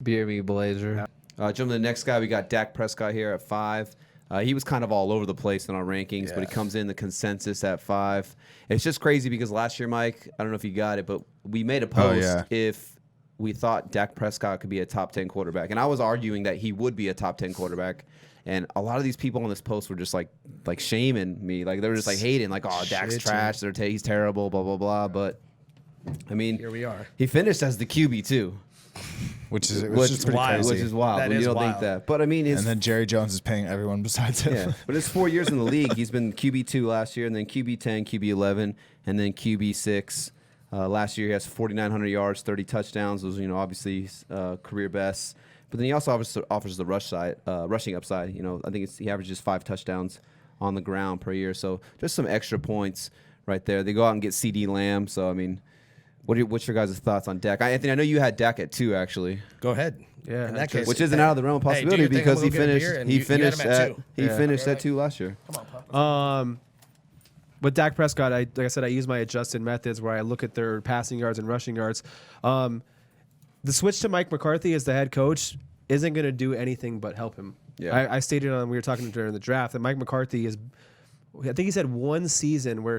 BRB Blazer. Jump to the next guy. We got Dak Prescott here at 5. He was kind of all over the place in our rankings, but he comes in the consensus at 5. It's just crazy because last year, Mike, I don't know if you got it, but we made a post if we thought Dak Prescott could be a top 10 quarterback. And I was arguing that he would be a top 10 quarterback. And a lot of these people on this post were just like shaming me. Like, they were just like hating, like, oh, Dak's trash. He's terrible, blah, blah, blah. But, I mean, here we are. He finished as the QB, too. Which is pretty wild. crazy. Which is wild. That You is don't wild. think that. But, I mean, And then Jerry Jones is paying everyone besides him. Yeah, but it's 4 years in the league. He's been QB2 last year, and then QB10, QB11, and then QB6. Last year he has 4,900 yards, 30 touchdowns. Those, obviously career bests. But then he also offers the rushing upside. I think he averages 5 touchdowns on the ground per year. So just some extra points right there. They go out and get CD Lamb. So, I mean, what's your guys' thoughts on Dak? Anthony, I know you had Dak at 2, actually. Go ahead. Yeah, in that case, Which isn't out of the realm of possibility because he finished at 2 last year. Come on, Papa. With Dak Prescott, like I said, I use my adjusted methods where I look at their passing yards and rushing yards. The switch to Mike McCarthy as the head coach isn't going to do anything but help him. Yeah. I stated we were talking during the draft that Mike McCarthy I think he said one season where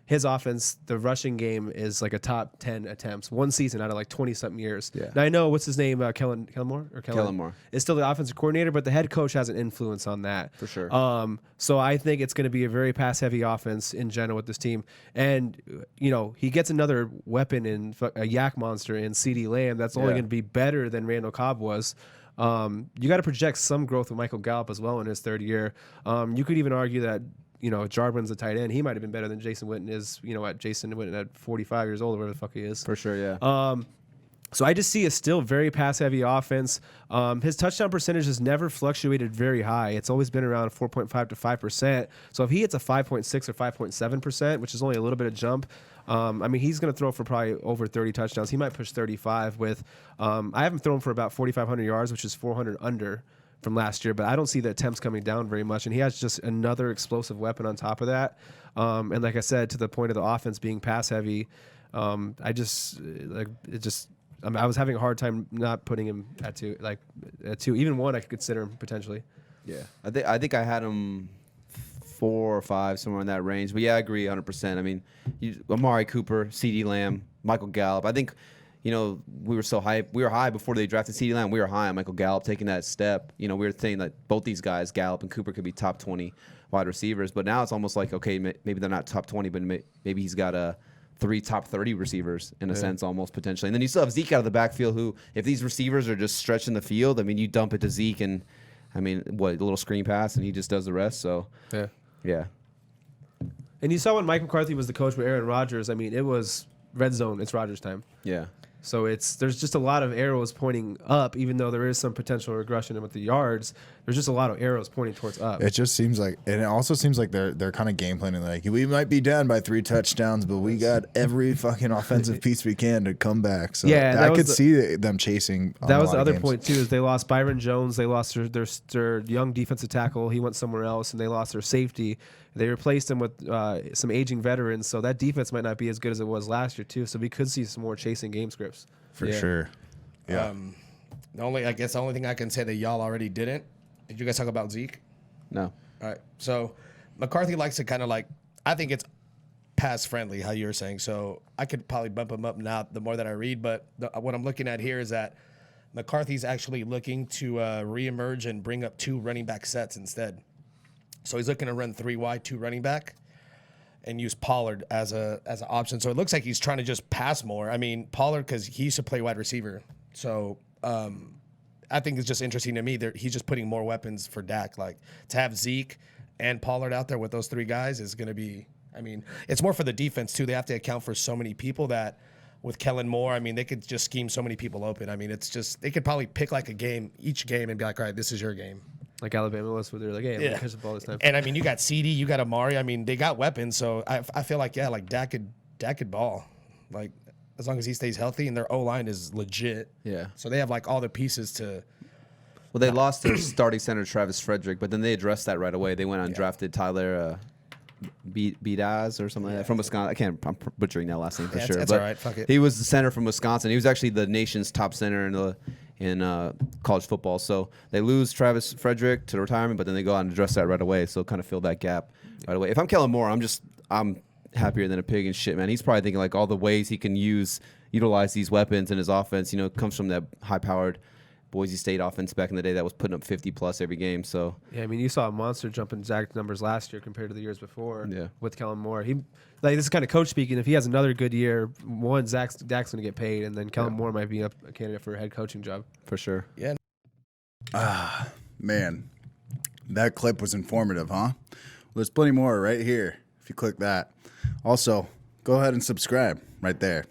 his offense, the rushing game is like a top 10 attempts. One season out of like 20-something years. Yeah. Now I know, what's his name, Kellen Moore? Kellen Moore. Is still the offensive coordinator, but the head coach has an influence on that. For sure. So I think it's going to be a very pass-heavy offense in general with this team. And, he gets another weapon in a yak monster in CD Lamb that's only going to be better than Randall Cobb was. You got to project some growth with Michael Gallup as well in his third year. You could even argue that Jarwin's a tight end. He might have been better than Jason Witten is, at Jason Witten at 45 years old or whatever the fuck he is. For sure, yeah. So I just see a still very pass-heavy offense. His touchdown percentage has never fluctuated very high. It's always been around 4.5 to 5%. So if he hits a 5.6 or 5.7%, which is only a little bit of jump, he's going to throw for probably over 30 touchdowns. He might push 35 with I have him thrown for about 4,500 yards, which is 400 under from last year, but I don't see the attempts coming down very much, and he has just another explosive weapon on top of that. And like I said, to the point of the offense being pass heavy, I was having a hard time not putting him at 2. Like at 2, even 1, I could consider him potentially. Yeah, I think I had him 4 or 5, somewhere in that range. But yeah, I agree 100%. I mean, Amari Cooper, CD Lamb, Michael Gallup. I think. We were so high. We were high before they drafted CeeDee Lamb. We were high on Michael Gallup taking that step. We were saying that both these guys, Gallup and Cooper, could be top 20 wide receivers. But now it's almost like, okay, maybe they're not top 20, but maybe he's got 3 top 30 receivers in a sense, almost potentially. And then you still have Zeke out of the backfield, who, if these receivers are just stretching the field, you dump it to Zeke and, a little screen pass, and he just does the rest. So, yeah. And you saw when Mike McCarthy was the coach with Aaron Rodgers. It was red zone. It's Rodgers time. Yeah. So there's just a lot of arrows pointing up, even though there is some potential regression with the yards. There's just a lot of arrows pointing towards up. It just seems like, and it also seems like they're kind of game planning. Like, we might be down by 3 touchdowns, but we got every fucking offensive piece we can to come back. So I could see them chasing. That was the other point too. Is they lost Byron Jones, they lost their young defensive tackle. He went somewhere else, and they lost their safety. They replaced him with some aging veterans, so that defense might not be as good as it was last year too. So we could see some more chasing game scripts for sure. Yeah. The only thing I can say that y'all already didn't. Did you guys talk about Zeke? No. All right. So McCarthy likes to kind of I think it's pass friendly, how you're saying. So I could probably bump him up now the more that I read. But what I'm looking at here is that McCarthy's actually looking to reemerge and bring up 2 running back sets instead. So he's looking to run 3 wide, 2 running back, and use Pollard as an option. So it looks like he's trying to just pass more. Pollard, because he used to play wide receiver. So I think it's just interesting to me that he's just putting more weapons for Dak. Like, to have Zeke and Pollard out there with those 3 guys is going to be, it's more for the defense too. They have to account for so many people that with Kellen Moore, they could just scheme so many people open. It's just, they could probably pick like each game and be like, all right, this is your game. like Alabama was, where they're like, hey, I'm catch the ball this time. And you got CD, you got Amari. They got weapons. So I feel like Dak could ball. Like, as long as he stays healthy, and their O-line is legit. Yeah. So they have all the pieces to. Well, they lost their starting center Travis Frederick, but then they addressed that right away. They went out and drafted Tyler Bidaz or something like that from Wisconsin. I'm butchering that last name for sure. That's but all right. Fuck it. He was the center from Wisconsin. He was actually the nation's top center in college football. So they lose Travis Frederick to retirement, but then they go out and address that right away. So kind of fill that gap right away. If I'm Kellen Moore, I'm happier than a pig and shit, man. He's probably thinking like all the ways he can utilize these weapons in his offense. Comes from that high-powered Boise State offense back in the day that was putting up 50+ every game. So yeah, I mean, you saw a monster jump in Zach numbers last year compared to the years before. Yeah. With Kellen Moore, this is kind of coach speaking. If he has another good year, Dak's gonna get paid, and then Kellen Moore might be a candidate for a head coaching job for sure. Yeah. Man, that clip was informative, huh? Well, there's plenty more right here if you click that. Also, go ahead and subscribe right there.